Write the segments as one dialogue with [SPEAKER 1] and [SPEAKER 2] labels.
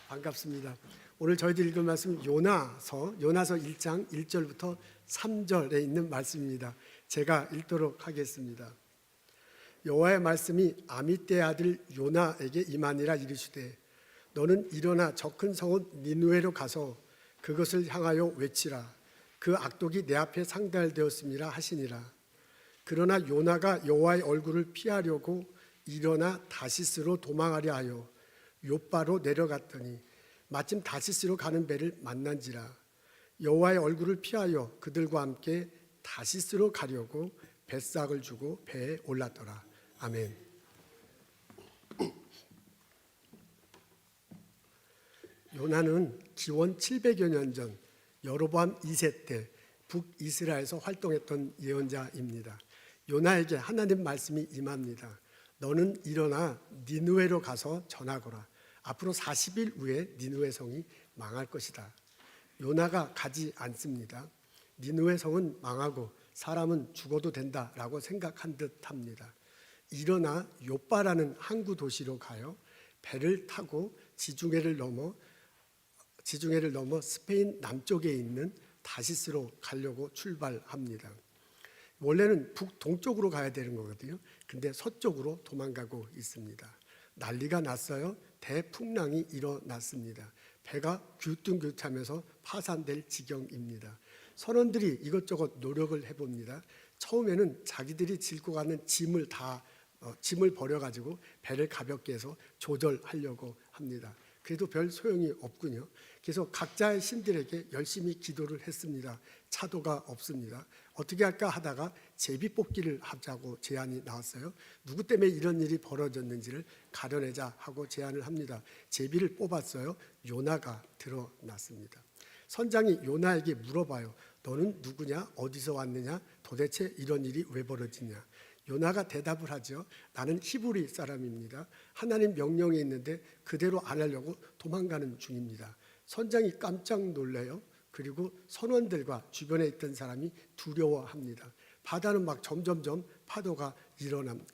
[SPEAKER 1] 반갑습니다. 오늘 저희들이 읽을 말씀 요나서 1장 1절부터 3절에 있는 말씀입니다. 제가 읽도록 하겠습니다. 여호와의 말씀이 아미떼의 아들 요나에게 임하니라. 이르시되 너는 일어나 저 큰 성읍 니느웨로 가서 그것을 향하여 외치라. 그 악독이 내 앞에 상달되었음이라 하시니라. 그러나 요나가 여호와의 얼굴을 피하려고 일어나 다시스로 도망하려 하여 욥바로 내려갔더니 마침 다시스로 가는 배를 만난지라. 여호와의 얼굴을 피하여 그들과 함께 다시스로 가려고 뱃삭을 주고 배에 올랐더라. 아멘. 요나는 기원 700여 년 전 여로보암 2세 때 북이스라엘에서 활동했던 예언자입니다. 요나에게 하나님 말씀이 임합니다. 너는 일어나 니느웨로 가서 전하거라. 앞으로 40일 후에 니느웨 성이 망할 것이다. 요나가 가지 않습니다. 니느웨 성은 망하고 사람은 죽어도 된다라고 생각한 듯합니다. 일어나 욥바라는 항구 도시로 가요. 배를 타고 지중해를 넘어 스페인 남쪽에 있는 다시스로 가려고 출발합니다. 원래는 북동쪽으로 가야 되는 거거든요. 근데 서쪽으로 도망가고 있습니다. 난리가 났어요. 대풍랑이 일어났습니다. 배가 균등균등하면서 파산될 지경입니다. 선원들이 이것저것 노력을 해봅니다. 처음에는 자기들이 싣고 가는 짐을 버려가지고 배를 가볍게 해서 조절하려고 합니다. 그래도 별 소용이 없군요. 그래서 각자의 신들에게 열심히 기도를 했습니다. 차도가 없습니다. 어떻게 할까 하다가 제비뽑기를 하자고 제안이 나왔어요. 누구 때문에 이런 일이 벌어졌는지를 가려내자 하고 제안을 합니다. 제비를 뽑았어요. 요나가 드러났습니다. 선장이 요나에게 물어봐요. 너는 누구냐? 어디서 왔느냐? 도대체 이런 일이 왜 벌어지냐? 요나가 대답을 하죠. 나는 히브리 사람입니다. 하나님 명령이 있는데 그대로 안 하려고 도망가는 중입니다. 선장이 깜짝 놀래요. 그리고 선원들과 주변에 있던 사람이 두려워합니다. 바다는 막 점점점 파도가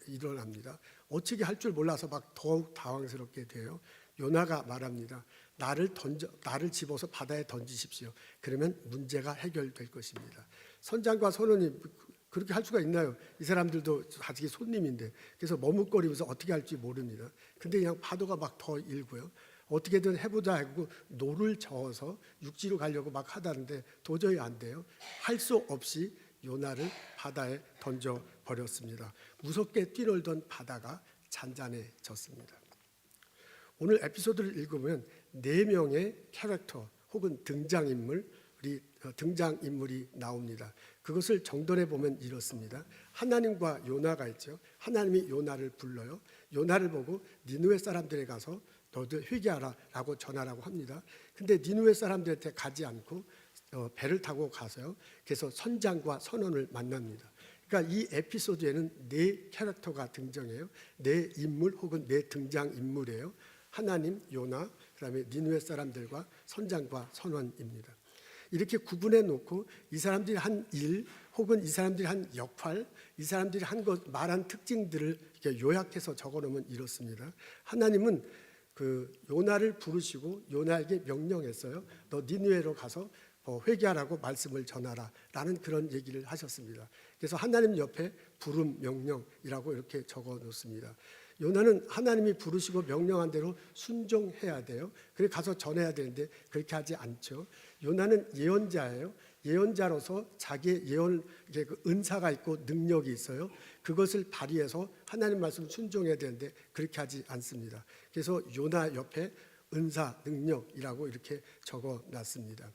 [SPEAKER 1] 일어납니다. 어떻게 할 줄 몰라서 막 더욱 당황스럽게 돼요. 요나가 말합니다. 나를 집어서 바다에 던지십시오. 그러면 문제가 해결될 것입니다. 선장과 선원이 그렇게 할 수가 있나요? 이 사람들도 아직 손님인데. 그래서 머뭇거리면서 어떻게 할지 모릅니다. 근데 그냥 파도가 막 더 일고요. 어떻게든 해보자 하고 노를 저어서 육지로 가려고 막 하다는데 도저히 안 돼요. 할 수 없이 요나를 바다에 던져버렸습니다. 무섭게 뛰놀던 바다가 잔잔해졌습니다. 오늘 에피소드를 읽으면 4명의 캐릭터 혹은 등장인물이 나옵니다. 그것을 정돈해 보면 이렇습니다. 하나님과 요나가 있죠. 하나님이 요나를 불러요. 요나를 보고 니느웨 사람들에 가서 너도 회개하라 라고 전하라고 합니다. 근데 니느웨 사람들한테 가지 않고 배를 타고 가서요. 그래서 선장과 선원을 만납니다. 그러니까 이 에피소드에는 4 캐릭터가 등장해요. 4 인물 혹은 4 등장인물이에요. 하나님, 요나, 그다음에 니느웨 사람들과 선장과 선원입니다. 이렇게 구분해 놓고 이 사람들이 한 일 혹은 이 사람들이 한 역할, 이 사람들이 한 것 말한 특징들을 이렇게 요약해서 적어 놓으면 이렇습니다. 하나님은 그 요나를 부르시고 요나에게 명령했어요. 너 니느웨로 가서 회개하라고 말씀을 전하라 라는 그런 얘기를 하셨습니다. 그래서 하나님 옆에 부름 명령이라고 이렇게 적어 놓습니다. 요나는 하나님이 부르시고 명령한 대로 순종해야 돼요. 그래 가서 전해야 되는데 그렇게 하지 않죠. 요나는 예언자예요. 예언자로서 자기의 예언 은사가 있고 능력이 있어요. 그것을 발휘해서 하나님 말씀 순종해야 되는데 그렇게 하지 않습니다. 그래서 요나 옆에 은사 능력이라고 이렇게 적어 놨습니다.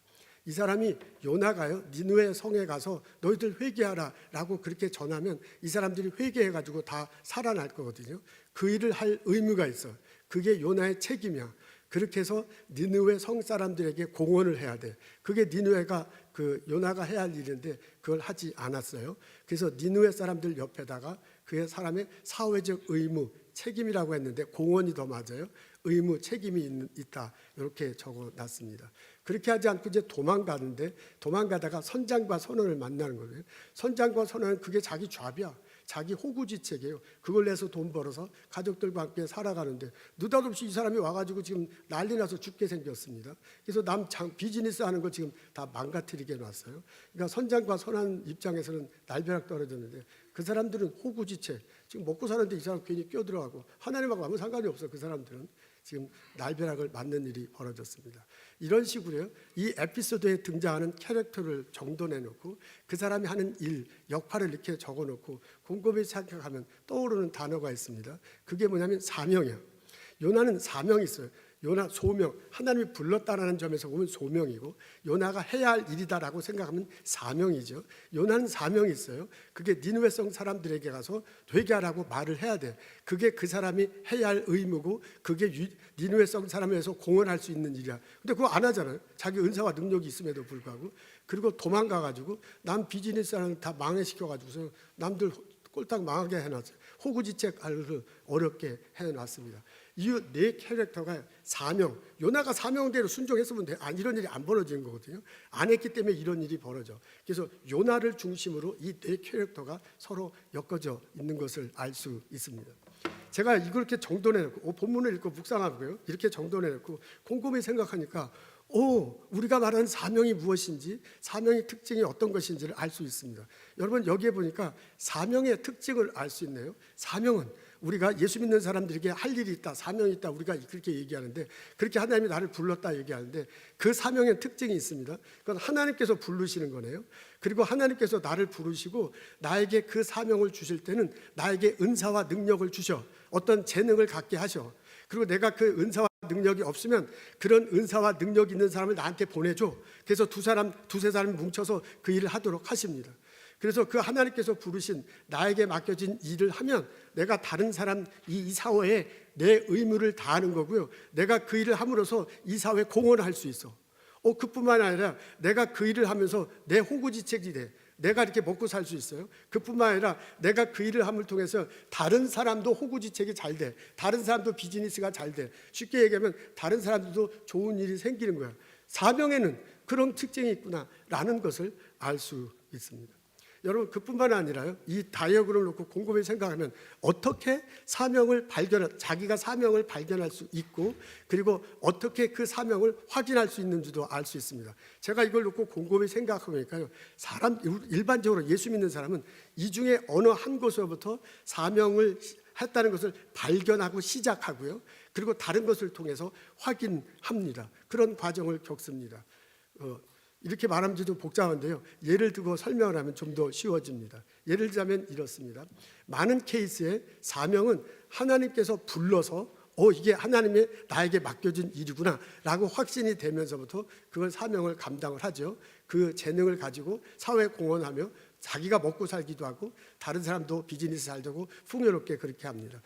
[SPEAKER 1] 이 사람이 요나가요 니느웨 성에 가서 너희들 회개하라 라고 그렇게 전하면 이 사람들이 회개해가지고 다 살아날 거거든요. 그 일을 할 의무가 있어요. 그게 요나의 책임이야. 그렇게 해서 니느웨 성 사람들에게 공언을 해야 돼. 그게 니느웨가 그 요나가 해야 할 일인데 그걸 하지 않았어요. 그래서 니느웨 사람들 옆에다가 그의 사람의 사회적 의무, 책임이라고 했는데 공언이 더 맞아요. 의무, 책임이 있다 이렇게 적어놨습니다. 그렇게 하지 않고 이제 도망가다가 선장과 선원을 만나는 거예요. 선장과 선원은 그게 자기 잡이야. 자기 호구지책이에요. 그걸 내서 돈 벌어서 가족들과 함께 살아가는데 느닷없이 이 사람이 와가지고 지금 난리 나서 죽게 생겼습니다. 그래서 비즈니스 하는 거 지금 다 망가뜨리게 놨어요. 그러니까 선장과 선한 입장에서는 날벼락 떨어졌는데 그 사람들은 호구지책, 지금 먹고 사는데 이 사람 괜히 끼어들어가고 하나님하고 아무 상관이 없어. 그 사람들은 지금 날벼락을 맞는 일이 벌어졌습니다. 이런 식으로요, 이 에피소드에 등장하는 캐릭터를 정돈해 놓고 그 사람이 하는 일, 역할을 이렇게 적어 놓고 곰곰이 생각하면 떠오르는 단어가 있습니다. 그게 뭐냐면 사명이에요. 요나는 사명이 있어요. 요나 소명, 하나님이 불렀다라는 점에서 보면 소명이고, 요나가 해야 할 일이다라고 생각하면 사명이죠. 요나는 사명이 있어요. 그게 니느웨 성 사람들에게 가서 회개하라고 말을 해야 돼. 그게 그 사람이 해야 할 의무고, 그게 니느웨 성 사람에서 공헌할 수 있는 일이야. 근데 그거 안 하잖아요. 자기 은사와 능력이 있음에도 불구하고. 그리고 도망가가지고 남 비즈니스 하는 다 망해시켜가지고서 남들 꼴딱 망하게 해놨어요. 호구지책을 어렵게 해놨습니다. 이 네 캐릭터가 사명, 요나가 사명대로 순종했으면 이런 일이 안 벌어지는 거거든요. 안 했기 때문에 이런 일이 벌어져. 그래서 요나를 중심으로 이 네 캐릭터가 서로 엮어져 있는 것을 알 수 있습니다. 제가 이걸 이렇게 정돈해놓고 본문을 읽고 묵상하고요, 이렇게 정돈해놓고 곰곰이 생각하니까 우리가 말하는 사명이 무엇인지, 사명의 특징이 어떤 것인지를 알 수 있습니다. 여러분, 여기에 보니까 사명의 특징을 알 수 있네요. 사명은 우리가 예수 믿는 사람들에게 할 일이 있다, 사명이 있다, 우리가 그렇게 얘기하는데, 그렇게 하나님이 나를 불렀다 얘기하는데, 그 사명의 특징이 있습니다. 그건 하나님께서 부르시는 거네요. 그리고 하나님께서 나를 부르시고 나에게 그 사명을 주실 때는 나에게 은사와 능력을 주셔, 어떤 재능을 갖게 하셔. 그리고 내가 그 은사와 능력이 없으면 그런 은사와 능력 있는 사람을 나한테 보내줘. 그래서 두세 사람 뭉쳐서 그 일을 하도록 하십니다. 그래서 그 하나님께서 부르신 나에게 맡겨진 일을 하면 내가 다른 사람, 이 사회에 내 의무를 다하는 거고요, 내가 그 일을 함으로써 이 사회에 공헌할 수 있어. 그뿐만 아니라 내가 그 일을 하면서 내 호구지책이 돼. 내가 이렇게 먹고 살 수 있어요. 그뿐만 아니라 내가 그 일을 함을 통해서 다른 사람도 호구지책이 잘 돼. 다른 사람도 비즈니스가 잘 돼. 쉽게 얘기하면 다른 사람들도 좋은 일이 생기는 거야. 사명에는 그런 특징이 있구나라는 것을 알 수 있습니다. 여러분, 그뿐만 아니라요, 이 다이어그램을 놓고 곰곰이 생각하면 어떻게 자기가 사명을 발견할 수 있고, 그리고 어떻게 그 사명을 확인할 수 있는지도 알 수 있습니다. 제가 이걸 놓고 곰곰이 생각해보니까요, 일반적으로 예수 믿는 사람은 이 중에 어느 한 곳으로부터 사명을 했다는 것을 발견하고 시작하고요, 그리고 다른 것을 통해서 확인합니다. 그런 과정을 겪습니다. 이렇게 말하면 좀 복잡한데요, 예를 들고 설명을 하면 좀 더 쉬워집니다. 예를 들자면 이렇습니다. 많은 케이스에 사명은 하나님께서 불러서 이게 하나님이 나에게 맡겨준 일이구나 라고 확신이 되면서부터 그걸 사명을 감당을 하죠. 그 재능을 가지고 사회에 공헌하며 자기가 먹고 살기도 하고 다른 사람도 비즈니스 잘 되고 풍요롭게 그렇게 합니다.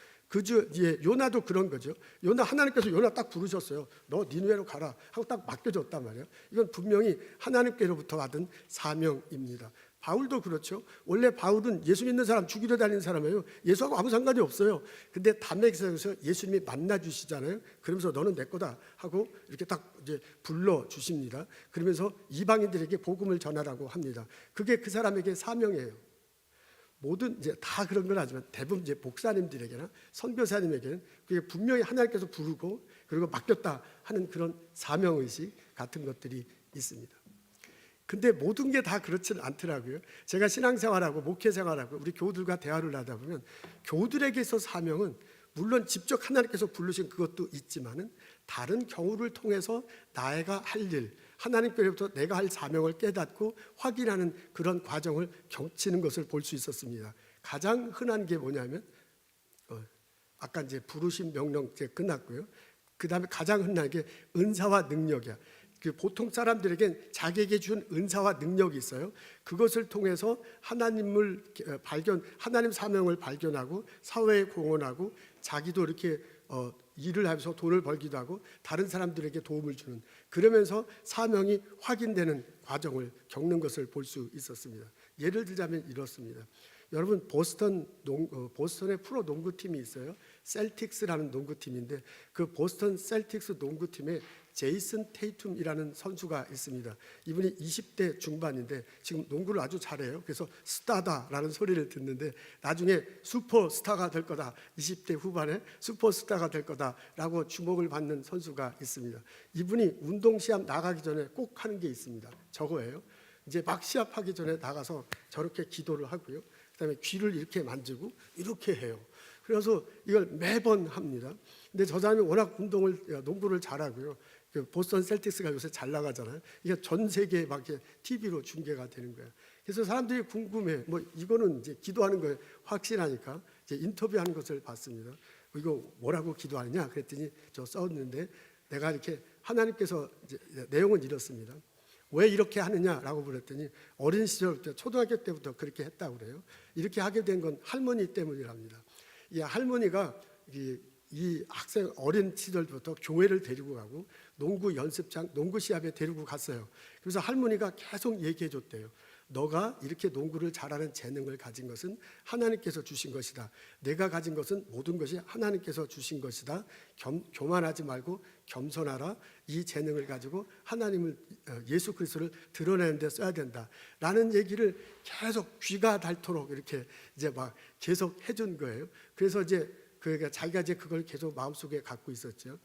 [SPEAKER 1] 요나도 그런 거죠. 하나님께서 요나 딱 부르셨어요. 너 니느웨로 가라 하고 딱 맡겨줬단 말이에요. 이건 분명히 하나님께로부터 받은 사명입니다. 바울도 그렇죠. 원래 바울은 예수 믿는 사람 죽이러 다니는 사람이에요. 예수하고 아무 상관이 없어요. 근데 담에기서에서 예수님이 만나 주시잖아요. 그러면서 너는 내 거다 하고 이렇게 딱 이제 불러 주십니다. 그러면서 이방인들에게 복음을 전하라고 합니다. 그게 그 사람에게 사명이에요. 모든 이제 다 그런 건 아니지만 대부분 이제 목사님들에게나 선교사님에게는 그게 분명히 하나님께서 부르고 그리고 맡겼다 하는 그런 사명 의식 같은 것들이 있습니다. 근데 모든 게 다 그렇지는 않더라고요. 제가 신앙생활하고 목회생활하고 우리 교우들과 대화를 하다 보면 교우들에게서 사명은 물론 직접 하나님께서 부르신 그것도 있지만은 다른 경우를 통해서 나가 할 일, 하나님께로부터 내가 할 사명을 깨닫고 확인하는 그런 과정을 겪치는 것을 볼 수 있었습니다. 가장 흔한 게 뭐냐면 아까 이제 부르심 명령 이제 끝났고요. 그 다음에 가장 흔한 게 은사와 능력이야. 보통 사람들에겐 자기에게 준 은사와 능력이 있어요. 그것을 통해서 하나님 사명을 발견하고 사회에 공헌하고 자기도 이렇게 일을 하면서 돈을 벌기도 하고 다른 사람들에게 도움을 주는, 그러면서 사명이 확인되는 과정을 겪는 것을 볼 수 있었습니다. 예를 들자면 이렇습니다. 여러분 보스턴의 프로 농구팀이 있어요. 셀틱스라는 농구팀인데 그 보스턴 셀틱스 농구팀에 제이슨 테이툼이라는 선수가 있습니다. 이분이 20대 중반인데 지금 농구를 아주 잘해요. 그래서 스타다라는 소리를 듣는데 나중에 슈퍼스타가 될 거다. 20대 후반에 슈퍼스타가 될 거다라고 주목을 받는 선수가 있습니다. 이분이 운동 시합 나가기 전에 꼭 하는 게 있습니다. 저거예요. 이제 막 시합하기 전에 나가서 저렇게 기도를 하고요. 그다음에 귀를 이렇게 만지고 이렇게 해요. 그래서 이걸 매번 합니다. 근데 저 사람이 워낙 농구를 잘하고요. 그 보스턴 셀틱스가 요새 잘 나가잖아요. 이게 전 세계에 막 이렇게 TV로 중계가 되는 거예요. 그래서 사람들이 궁금해. 뭐 이거는 이제 기도하는 거에 확신하니까 이제 인터뷰하는 것을 봤습니다. 이거 뭐라고 기도하느냐? 그랬더니 저 썼는데 내가 이렇게 하나님께서 이제 내용은 이렇습니다. 왜 이렇게 하느냐라고 물었더니 어린 시절부터 초등학교 때부터 그렇게 했다고 그래요. 이렇게 하게 된 건 할머니 때문이랍니다. 이 할머니가 이 학생 어린 시절부터 교회를 데리고 가고 농구 연습장, 농구 시합에 데리고 갔어요. 그래서 할머니가 계속 얘기해 줬대요. 너가 이렇게 농구를 잘하는 재능을 가진 것은 하나님께서 주신 것이다. 내가 가진 것은 모든 것이 하나님께서 주신 것이다. 교만하지 말고 겸손하라. 이 재능을 가지고 하나님을 예수 그리스도를 드러내는 데 써야 된다. 라는 얘기를 계속 귀가 닳도록 이렇게 이제 막 계속 해준 거예요. 그래서 이제 그러니까 자기가 이제 그걸 계속 마음속에 갖고 있었죠.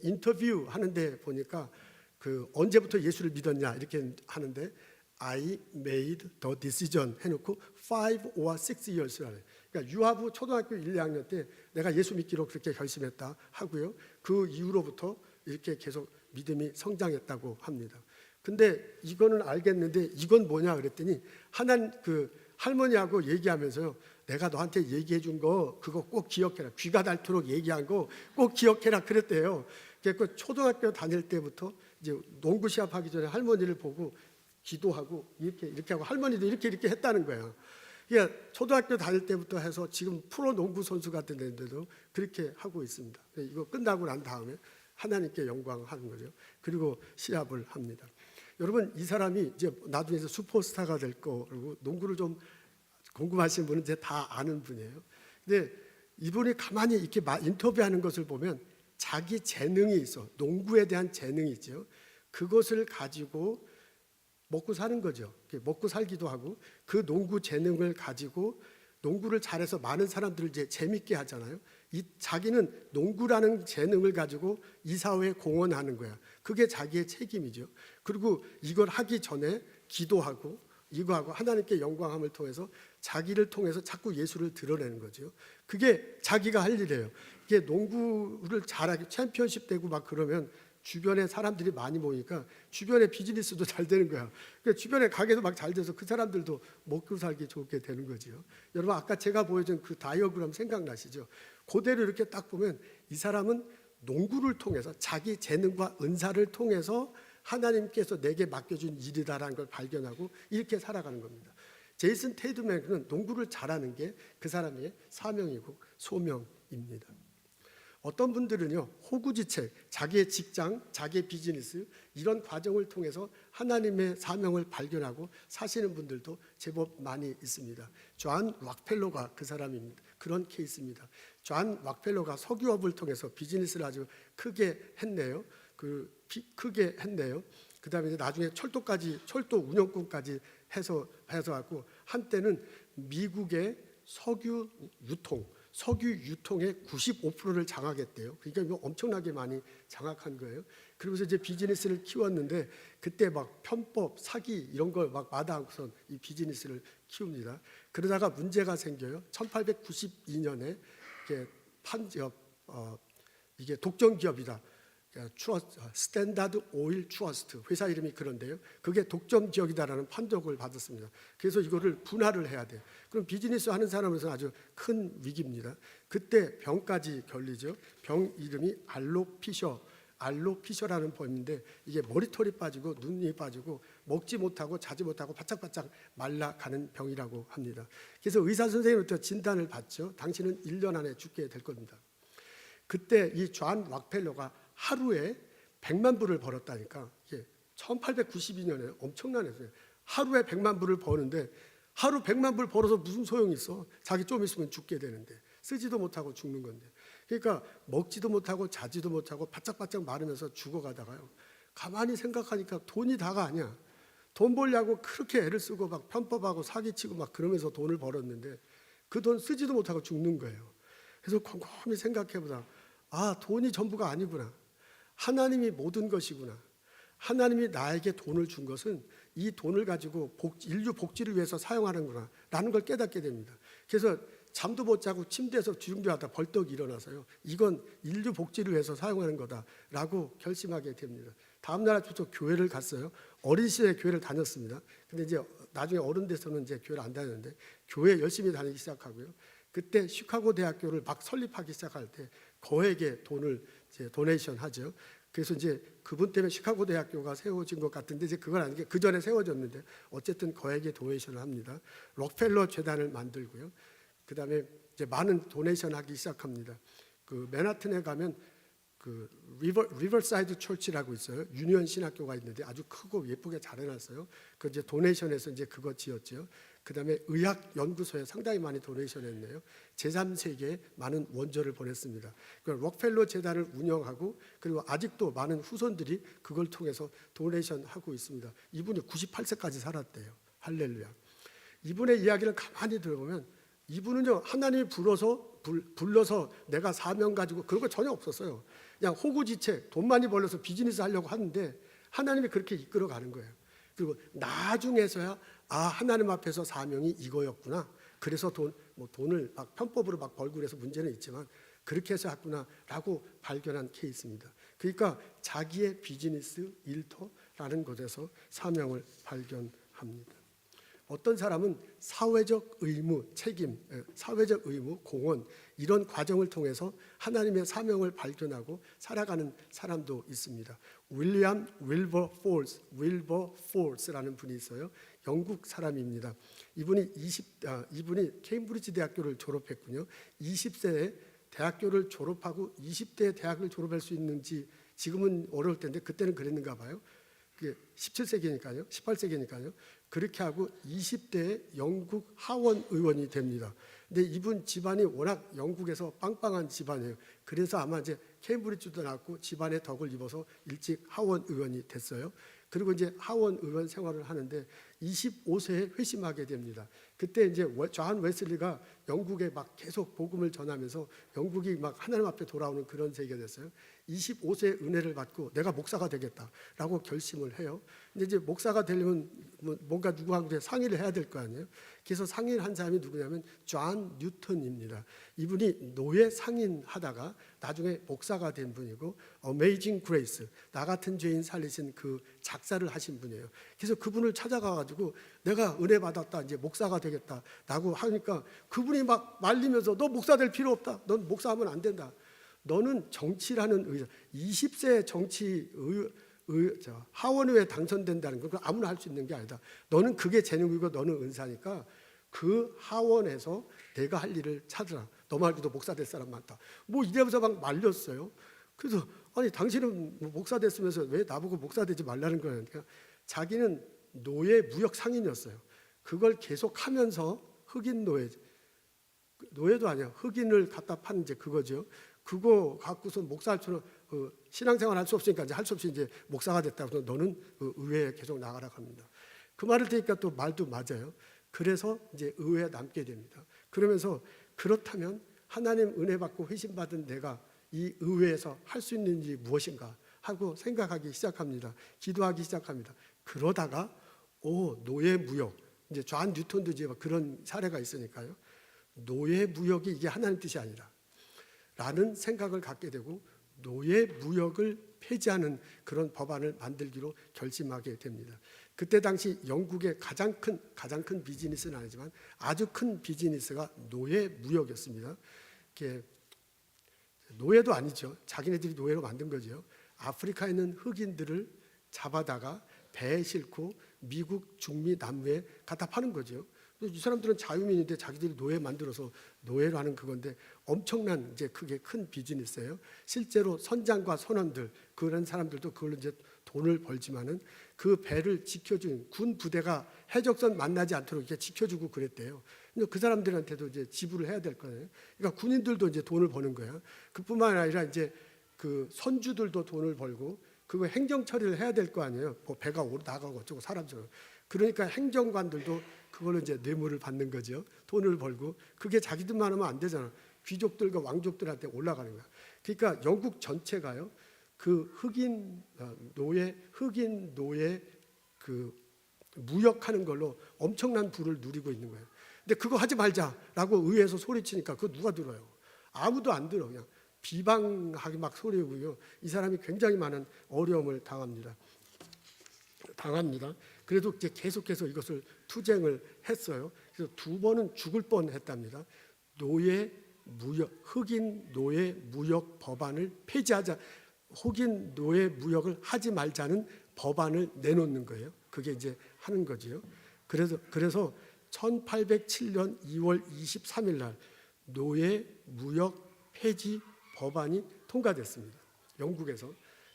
[SPEAKER 1] 인터뷰 하는데 보니까 그 언제부터 예수를 믿었냐 이렇게 하는데 I made the decision 해놓고 5 or 6 years라는. 그러니까 유아부 초등학교 1, 2학년 때 내가 예수 믿기로 그렇게 결심했다 하고요. 그 이후로부터 이렇게 계속 믿음이 성장했다고 합니다. 근데 이거는 알겠는데 이건 뭐냐 그랬더니 그 할머니하고 얘기하면서요. 내가 너한테 얘기해 준 거 그거 꼭 기억해라. 귀가 닳도록 얘기한 거 꼭 기억해라 그랬대요. 그래서 초등학교 다닐 때부터 이제 농구 시합하기 전에 할머니를 보고 기도하고 이렇게 하고 할머니도 이렇게 했다는 거예요. 그러니까 초등학교 다닐 때부터 해서 지금 프로 농구 선수가 됐는데도 그렇게 하고 있습니다. 이거 끝나고 난 다음에 하나님께 영광하는 거죠. 그리고 시합을 합니다. 여러분 이 사람이 이제 나중에 슈퍼스타가 될 거고 농구를 좀 궁금하신 분은 이제 다 아는 분이에요. 근데 이분이 가만히 이렇게 인터뷰하는 것을 보면 자기 재능이 있어. 농구에 대한 재능이 있죠. 그것을 가지고 먹고 사는 거죠. 먹고 살기도 하고 그 농구 재능을 가지고 농구를 잘해서 많은 사람들을 이제 재밌게 하잖아요. 자기는 농구라는 재능을 가지고 이 사회에 공헌하는 거야. 그게 자기의 책임이죠. 그리고 이걸 하기 전에 기도하고 이거 하고 하나님께 영광함을 통해서 자기를 통해서 자꾸 예수를 드러내는 거죠. 그게 자기가 할 일이에요. 이게 농구를 잘하게 챔피언십 되고 막 그러면 주변에 사람들이 많이 모이니까 주변에 비즈니스도 잘 되는 거야. 그러니까 주변에 가게도 막 잘 돼서 그 사람들도 먹고 살기 좋게 되는 거죠. 여러분 아까 제가 보여준 그 다이어그램 생각나시죠? 그대로 이렇게 딱 보면 이 사람은 농구를 통해서 자기 재능과 은사를 통해서 하나님께서 내게 맡겨준 일이다라는 걸 발견하고 이렇게 살아가는 겁니다. 제이슨 테이툼은 농구를 잘하는 게 그 사람의 사명이고 소명입니다. 어떤 분들은요 호구지책, 자기의 직장, 자기의 비즈니스 이런 과정을 통해서 하나님의 사명을 발견하고 사시는 분들도 제법 많이 있습니다. 존 락펠러가 그 사람입니다. 그런 케이스입니다. 존 락펠러가 석유업을 통해서 비즈니스를 아주 크게 했네요. 크게 했네요. 그다음에 이제 나중에 철도 운영권까지 해서 갖고 한때는 미국의 석유 유통의 95%를 장악했대요. 그러니까 이거 엄청나게 많이 장악한 거예요. 그러면서 이제 비즈니스를 키웠는데 그때 막 편법, 사기 이런 걸 막 마다하고선 이 비즈니스를 키웁니다. 그러다가 문제가 생겨요. 1892년에 이게 독점 기업이다. 스탠다드 오일 트러스트 회사 이름이 그런데요. 그게 독점 기업이다라는 판독을 받았습니다. 그래서 이거를 분할을 해야 돼요. 그럼 비즈니스 하는 사람으로서 아주 큰 위기입니다. 그때 병까지 걸리죠. 병 이름이 알로피셔라는 병인데 이게 머리털이 빠지고 눈이 빠지고 먹지 못하고 자지 못하고 바짝바짝 말라가는 병이라고 합니다. 그래서 의사 선생님부터 진단을 받죠. 당신은 1년 안에 죽게 될 겁니다. 그때 이 존 락펠러가 하루에 100만 불을 벌었다니까. 이게 1892년에 엄청난 해서요. 하루에 100만 불을 버는데 하루 100만 불 벌어서 무슨 소용이 있어? 자기 좀 있으면 죽게 되는데, 쓰지도 못하고 죽는 건데. 그러니까 먹지도 못하고 자지도 못하고 바짝바짝 마르면서 죽어가다가요, 가만히 생각하니까 돈이 다가 아니야. 돈 벌려고 그렇게 애를 쓰고 막 편법하고 사기치고 막 그러면서 돈을 벌었는데 그 돈 쓰지도 못하고 죽는 거예요. 그래서 곰곰이 생각해보다, 아, 돈이 전부가 아니구나. 하나님이 모든 것이구나. 하나님이 나에게 돈을 준 것은 이 돈을 가지고 인류 복지를 위해서 사용하는구나 라는 걸 깨닫게 됩니다. 그래서 잠도 못 자고 침대에서 주중주하다 벌떡 일어나서요, 이건 인류 복지를 위해서 사용하는 거다라고 결심하게 됩니다. 다음 날 아침부터 교회를 갔어요. 어린 시절에 교회를 다녔습니다. 근데 이제 나중에 어른 돼서는 이제 교회를 안 다녔는데 교회 열심히 다니기 시작하고요. 그때 시카고 대학교를 막 설립하기 시작할 때 거액의 돈을 이제 도네이션 하죠. 그래서 이제 그분 때문에 시카고 대학교가 세워진 것 같은데 이제 그건 아니게 그 전에 세워졌는데 어쨌든 거액의 도네이션을 합니다. 록펠러 재단을 만들고요. 그다음에 이제 많은 도네이션 하기 시작합니다. 그 맨하튼에 가면 그 리버사이드 철치라고 있어요. 유니언 신학교가 있는데 아주 크고 예쁘게 잘 해놨어요. 그 이제 도네이션에서 이제 그거 지었죠. 그다음에 의학 연구소에 상당히 많이 도네이션했네요. 제3세계에 많은 원조를 보냈습니다. 그 록펠러 재단을 운영하고 그리고 아직도 많은 후손들이 그걸 통해서 도네이션하고 있습니다. 이분이 98세까지 살았대요. 할렐루야. 이분의 이야기를 가만히 들어보면 이분은요, 하나님이 불러서 내가 사명 가지고 그런 거 전혀 없었어요. 그냥 호구지책, 돈 많이 벌려서 비즈니스 하려고 하는데 하나님이 그렇게 이끌어 가는 거예요. 그리고 나중에서야 아, 하나님 앞에서 사명이 이거였구나. 그래서 돈을 막 편법으로 막 벌고 그래서 문제는 있지만 그렇게 해서 했구나라고 발견한 케이스입니다. 그러니까 자기의 비즈니스 일터라는 곳에서 사명을 발견합니다. 어떤 사람은 사회적 의무, 책임, 사회적 의무, 공헌 이런 과정을 통해서 하나님의 사명을 발견하고 살아가는 사람도 있습니다. 윌리엄 윌버포스라는 분이 있어요. 영국 사람입니다. 이분이 케임브리지 대학교를 졸업했군요. 20세에 대학교를 졸업하고 20대에 대학을 졸업할 수 있는지 지금은 어려울 텐데 그때는 그랬는가 봐요. 17세기니까요. 18세기니까요. 그렇게 하고 20대에 영국 하원 의원이 됩니다. 근데 이분 집안이 워낙 영국에서 빵빵한 집안이에요. 그래서 아마 이제 케임브리지도 나왔고 집안의 덕을 입어서 일찍 하원 의원이 됐어요. 그리고 이제 하원 의원 생활을 하는데 25세에 회심하게 됩니다. 그때 이제 존 웨슬리가 영국에 막 계속 복음을 전하면서 영국이 막 하나님 앞에 돌아오는 그런 세계가 됐어요. 25세에 은혜를 받고 내가 목사가 되겠다라고 결심을 해요. 근데 이제 목사가 되려면 뭔가 누구하고 상의를 해야 될 거 아니에요. 그래서 상의를 한 사람이 누구냐면 존 뉴턴입니다. 이분이 노예 상인하다가 나중에 목사가 된 분이고 어메이징 그레이스, 나 같은 죄인 살리신 그 작사를 하신 분이에요. 그래서 그분을 찾아가가지고 내가 은혜 받았다, 이제 목사가 되겠다라고 하니까 그분이 막 말리면서 너 목사 될 필요 없다, 넌 목사하면 안 된다, 너는 정치라는 의자, 20세 정치 하원의회에 당선된다는 건 아무나 할 수 있는 게 아니다. 너는 그게 재능이고 너는 은사니까 그 하원에서 내가 할 일을 찾으라. 너 말고도 목사 될 사람 많다. 뭐 이래서 막 말렸어요. 그래서 아니 당신은 목사 됐으면서 왜 나보고 목사 되지 말라는 거야. 그러니까 자기는 노예 무역 상인이었어요. 그걸 계속하면서 흑인 노예도 아니야. 흑인을 갖다 파는 이제 그거죠. 그거 갖고서 목사할 수는 신앙생활 할 수 없으니까 이제 할 수 없이 이제 목사가 됐다고 너는 의회에 계속 나가라 합니다. 그 말을 들으니까 또 말도 맞아요. 그래서 이제 의회에 남게 됩니다. 그러면서 그렇다면 하나님 은혜 받고 회심 받은 내가 이 의회에서 할 수 있는지 무엇인가 하고 생각하기 시작합니다. 기도하기 시작합니다. 그러다가 노예 무역, 이제 존 뉴턴도 이제 그런 사례가 있으니까요. 노예 무역이 이게 하나님 뜻이 아니라 라는 생각을 갖게 되고 노예 무역을 폐지하는 그런 법안을 만들기로 결심하게 됩니다. 그때 당시 영국의 가장 큰 비즈니스는 아니지만 아주 큰 비즈니스가 노예 무역이었습니다. 노예도 아니죠. 자기네들이 노예로 만든 거죠. 아프리카에 있는 흑인들을 잡아다가 배에 싣고 미국, 중미, 남미에 갖다 파는 거죠. 이 사람들은 자유민인데 자기들이 노예 만들어서 노예로 하는 그건데 엄청난 이제 그게 큰 비즈니스예요. 실제로 선장과 선원들 그런 사람들도 그걸로 이제 돈을 벌지만은 그 배를 지켜준 군 부대가 해적선 만나지 않도록 이렇게 지켜주고 그랬대요. 근데 그 사람들한테도 이제 지불을 해야 될 거예요. 그러니까 군인들도 이제 돈을 버는 거예요. 그뿐만 아니라 이제 그 선주들도 돈을 벌고 그거 행정 처리를 해야 될 거 아니에요. 뭐 배가 나가고 어쩌고 사람처럼. 그러니까 행정관들도 그걸로 이제 뇌물을 받는 거죠. 돈을 벌고 그게 자기들만 하면 안 되잖아. 귀족들과 왕족들한테 올라가는 거야. 그러니까 영국 전체가요. 그 흑인 노예 그 무역하는 걸로 엄청난 부를 누리고 있는 거예요. 근데 그거 하지 말자라고 의회에서 소리치니까 그거 누가 들어요? 아무도 안 들어. 그냥 비방하게 막 소리고요. 이 사람이 굉장히 많은 어려움을 당합니다. 그래도 이제 계속해서 이것을 투쟁을 했어요. 그래서 2번은 죽을 뻔했답니다. 흑인 노예 무역 법안을 폐지하자. 흑인 노예 무역을 하지 말자는 법안을 내놓는 거예요. 그게 이제 하는 거지요. 그래서 1807년 2월 23일 날 노예 무역 폐지 법안이 통과됐습니다. 영국에서.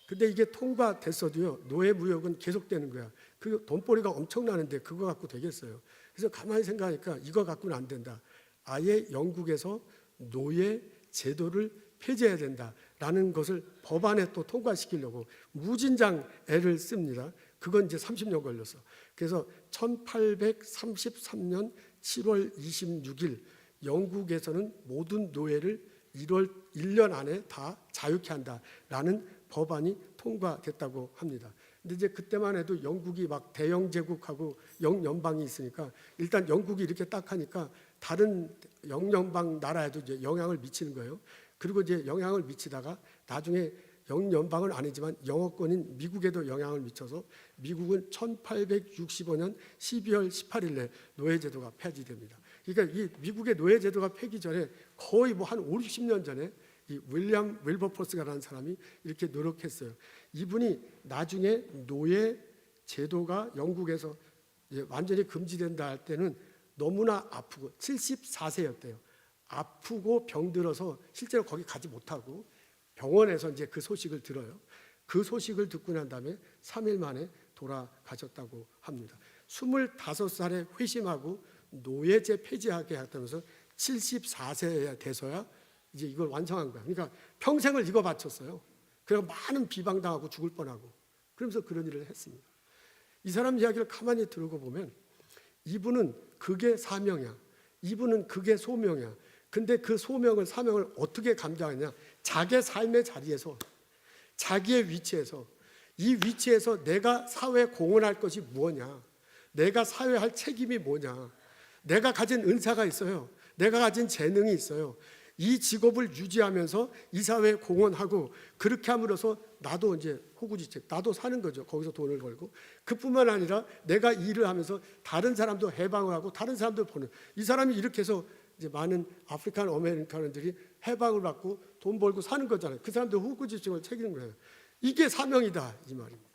[SPEAKER 1] 근데 이게 통과됐어도요. 노예 무역은 계속되는 거야. 그 돈벌이가 엄청나는데 그거 갖고 되겠어요. 그래서 가만히 생각하니까 이거 갖고는 안 된다. 아예 영국에서 노예 제도를 폐지해야 된다라는 것을 법안에 또 통과시키려고 무진장 애를 씁니다. 그건 이제 30년 걸렸어. 그래서 1833년 7월 26일 영국에서는 모든 노예를 1년 안에 다 자유케 한다라는 법안이 통과됐다고 합니다. 근데 이제 그때만 해도 영국이 막 대영 제국하고 영연방이 있으니까 일단 영국이 이렇게 딱 하니까 다른 영연방 나라에도 이제 영향을 미치는 거예요. 그리고 이제 영향을 미치다가 나중에 영연방은 아니지만 영어권인 미국에도 영향을 미쳐서 미국은 1865년 12월 18일에 노예제도가 폐지됩니다. 그러니까 이 미국의 노예제도가 폐기 전에 거의 뭐 한 5, 60년 전에 이 윌리엄 윌버포스라는 사람이 이렇게 노력했어요. 이분이 나중에 노예 제도가 영국에서 완전히 금지된다 할 때는 너무나 아프고 74세였대요. 아프고 병들어서 실제로 거기 가지 못하고 병원에서 이제 그 소식을 들어요. 그 소식을 듣고 난 다음에 3일 만에 돌아가셨다고 합니다. 25살에 회심하고 노예제 폐지하게 했다면서 74세에 돼서야 이제 이걸 완성한 거야. 그러니까 평생을 이거 바쳤어요. 그래서 많은 비방당하고 죽을 뻔하고 그러면서 그런 일을 했습니다. 이 사람 이야기를 가만히 들고 보면 이분은 그게 사명이야. 이분은 그게 소명이야. 근데 그 사명을 어떻게 감당하냐? 자기의 삶의 자리에서 자기의 위치에서 이 위치에서 내가 사회에 공헌할 것이 무엇이냐? 내가 사회에 할 책임이 뭐냐? 내가 가진 은사가 있어요. 내가 가진 재능이 있어요. 이 직업을 유지하면서 이 사회에 공헌하고 그렇게 함으로써 나도 이제 호구지책, 나도 사는 거죠. 거기서 돈을 벌고 그뿐만 아니라 내가 일을 하면서 다른 사람도 해방을 하고 다른 사람도 보는 이 사람이 이렇게 해서 이제 많은 아프리칸 아메리칸들이 해방을 받고 돈 벌고 사는 거잖아요. 그 사람들 호구지책을 챙기는 거예요. 이게 사명이다 이 말입니다.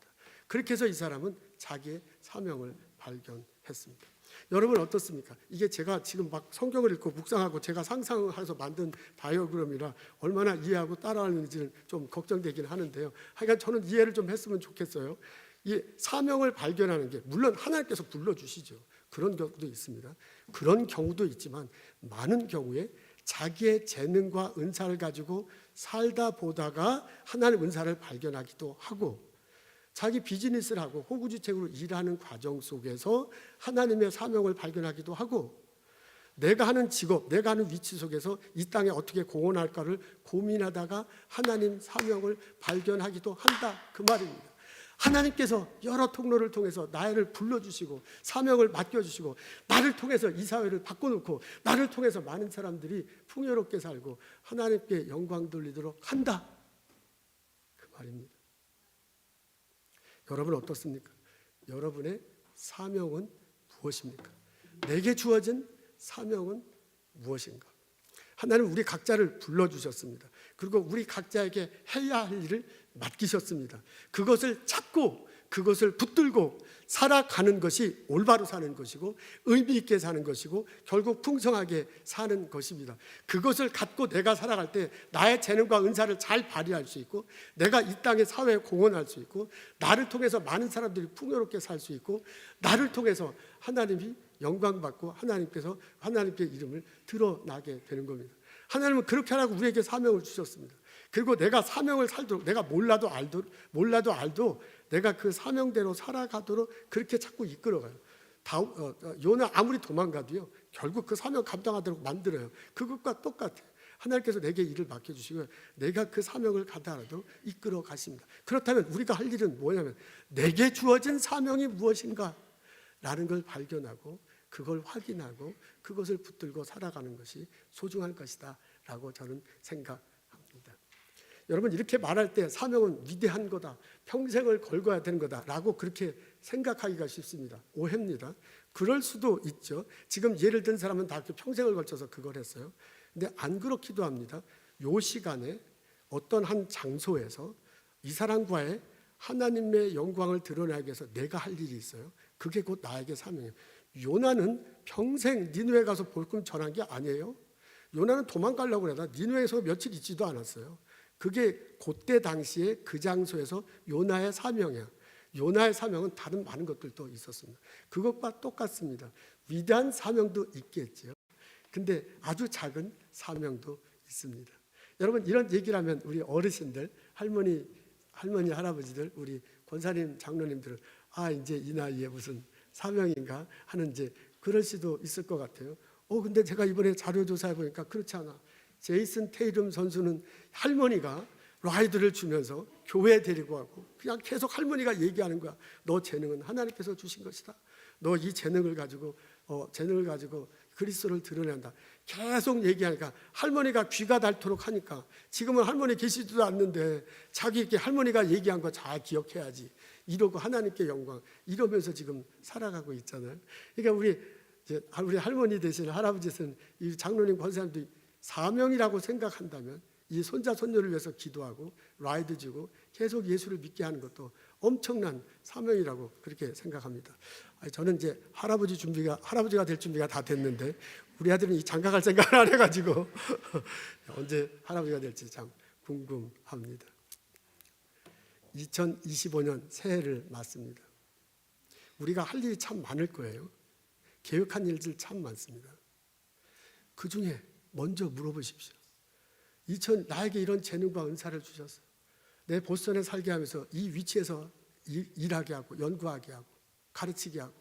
[SPEAKER 1] 그렇게 해서 이 사람은 자기의 사명을 발견했습니다. 여러분 어떻습니까? 이게 제가 지금 막 성경을 읽고 묵상하고 제가 상상해서 만든 다이어그램이라 얼마나 이해하고 따라하는지는 좀 걱정되긴 하는데요. 하여간 저는 이해를 좀 했으면 좋겠어요. 이 사명을 발견하는 게 물론 하나님께서 불러주시죠. 그런 경우도 있습니다. 그런 경우도 있지만 많은 경우에 자기의 재능과 은사를 가지고 살다 보다가 하나님의 은사를 발견하기도 하고 자기 비즈니스를 하고 호구지책으로 일하는 과정 속에서 하나님의 사명을 발견하기도 하고 내가 하는 직업, 내가 하는 위치 속에서 이 땅에 어떻게 공헌할까를 고민하다가 하나님 사명을 발견하기도 한다 그 말입니다. 하나님께서 여러 통로를 통해서 나를 불러주시고 사명을 맡겨주시고 나를 통해서 이 사회를 바꿔놓고 나를 통해서 많은 사람들이 풍요롭게 살고 하나님께 영광 돌리도록 한다 그 말입니다. 여러분 어떻습니까? 여러분의 사명은 무엇입니까? 내게 주어진 사명은 무엇인가? 하나님은 우리 각자를 불러주셨습니다. 그리고 우리 각자에게 해야 할 일을 맡기셨습니다. 그것을 찾고 그것을 붙들고 살아가는 것이 올바로 사는 것이고 의미 있게 사는 것이고 결국 풍성하게 사는 것입니다. 그것을 갖고 내가 살아갈 때 나의 재능과 은사를 잘 발휘할 수 있고 내가 이 땅의 사회에 공헌할 수 있고 나를 통해서 많은 사람들이 풍요롭게 살 수 있고 나를 통해서 하나님이 영광받고 하나님께서 하나님의 이름을 드러나게 되는 겁니다. 하나님은 그렇게 하라고 우리에게 사명을 주셨습니다. 그리고 내가 사명을 살도록 내가 몰라도 알도 내가 그 사명대로 살아가도록 그렇게 자꾸 이끌어가요. 요나 아무리 도망가도요 결국 그 사명 감당하도록 만들어요. 그것과 똑같아요. 하나님께서 내게 일을 맡겨주시고 내가 그 사명을 감당하도록 이끌어 가십니다. 그렇다면 우리가 할 일은 뭐냐면 내게 주어진 사명이 무엇인가 라는 걸 발견하고 그걸 확인하고 그것을 붙들고 살아가는 것이 소중한 것이다 라고 저는 생각합니다. 여러분 이렇게 말할 때 사명은 위대한 거다, 평생을 걸어야 되는 거다 라고 그렇게 생각하기가 쉽습니다. 오해입니다. 그럴 수도 있죠. 지금 예를 든 사람은 다 평생을 걸쳐서 그걸 했어요. 근데 안 그렇기도 합니다. 요 시간에 어떤 한 장소에서 이 사람과의 하나님의 영광을 드러나기 위해서 내가 할 일이 있어요. 그게 곧 나에게 사명이에요. 요나는 평생 니느웨 가서 복음 전한 게 아니에요. 요나는 도망가려고 해다 니느웨에서 며칠 있지도 않았어요. 그게 그때 당시에 그 장소에서 요나의 사명이야. 요나의 사명은 다른 많은 것들도 있었습니다. 그것과 똑같습니다. 위대한 사명도 있겠죠. 근데 아주 작은 사명도 있습니다. 여러분 이런 얘기를 하면 우리 어르신들, 할머니, 할아버지들, 우리 권사님, 장로님들은 이제 이 나이에 무슨 사명인가 하는 이제 그럴 수도 있을 것 같아요. 근데 제가 이번에 자료조사해 보니까 그렇지 않아. 제이슨 테이름 선수는 할머니가 라이드를 주면서 교회에 데리고 가고 그냥 계속 할머니가 얘기하는 거야. 너 재능은 하나님께서 주신 것이다. 너 이 재능을 가지고 그리스도를 드러낸다. 계속 얘기하니까 할머니가 귀가 닳도록 하니까 지금은 할머니 계시지도 않는데 자기 할머니가 얘기한 거 잘 기억해야지. 이러고 하나님께 영광 이러면서 지금 살아가고 있잖아요. 그러니까 우리 할머니 대신 할아버지 대신 이 장로님 권사님도 사명이라고 생각한다면 이 손자 손녀를 위해서 기도하고 라이드 주고 계속 예수를 믿게 하는 것도 엄청난 사명이라고 그렇게 생각합니다. 저는 이제 할아버지가 될 준비가 다 됐는데 우리 아들은 이 장가갈 생각을 안 해가지고 언제 할아버지가 될지 참 궁금합니다. 2025년 새해를 맞습니다. 우리가 할 일이 참 많을 거예요. 계획한 일들 참 많습니다. 그 중에 먼저 물어보십시오. 나에게 이런 재능과 은사를 주셔서 내 보스턴에 살게 하면서 이 위치에서 일하게 하고 연구하게 하고 가르치게 하고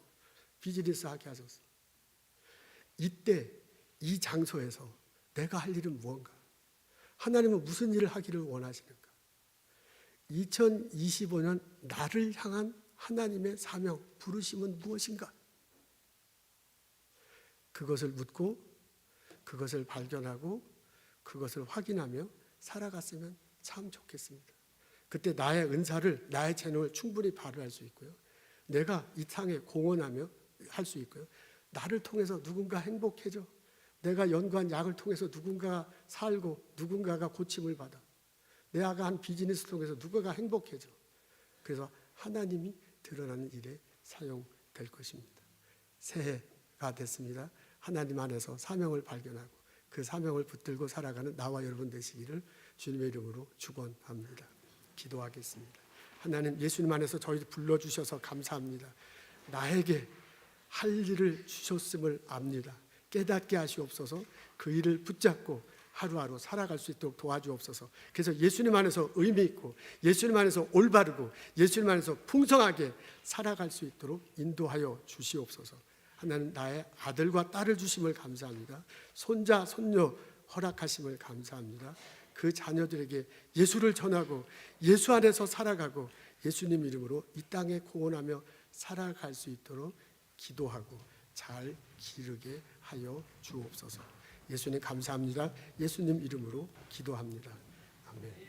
[SPEAKER 1] 비즈니스 하게 하셔서 이때 이 장소에서 내가 할 일은 무언가? 하나님은 무슨 일을 하기를 원하시는가? 2025년 나를 향한 하나님의 사명, 부르심은 무엇인가? 그것을 묻고 그것을 발견하고 그것을 확인하며 살아갔으면 참 좋겠습니다. 그때 나의 은사를, 나의 재능을 충분히 발휘할 수 있고요. 내가 이 땅에 공헌하며 할 수 있고요. 나를 통해서 누군가 행복해져. 내가 연구한 약을 통해서 누군가가 살고 누군가가 고침을 받아. 내가 한 비즈니스 통해서 누군가가 행복해져. 그래서 하나님이 드러나는 일에 사용될 것입니다. 새해가 됐습니다. 하나님 안에서 사명을 발견하고 그 사명을 붙들고 살아가는 나와 여러분 되시기를 주님의 이름으로 축원합니다. 기도하겠습니다. 하나님, 예수님 안에서 저희 불러주셔서 감사합니다. 나에게 할 일을 주셨음을 압니다. 깨닫게 하시옵소서. 그 일을 붙잡고 하루하루 살아갈 수 있도록 도와주옵소서. 그래서 예수님 안에서 의미 있고 예수님 안에서 올바르고 예수님 안에서 풍성하게 살아갈 수 있도록 인도하여 주시옵소서. 하나님, 나의 아들과 딸을 주심을 감사합니다. 손자, 손녀 허락하심을 감사합니다. 그 자녀들에게 예수를 전하고 예수 안에서 살아가고 예수님 이름으로 이 땅에 공헌하며 살아갈 수 있도록 기도하고 잘 기르게 하여 주옵소서. 예수님 감사합니다. 예수님 이름으로 기도합니다. 아멘.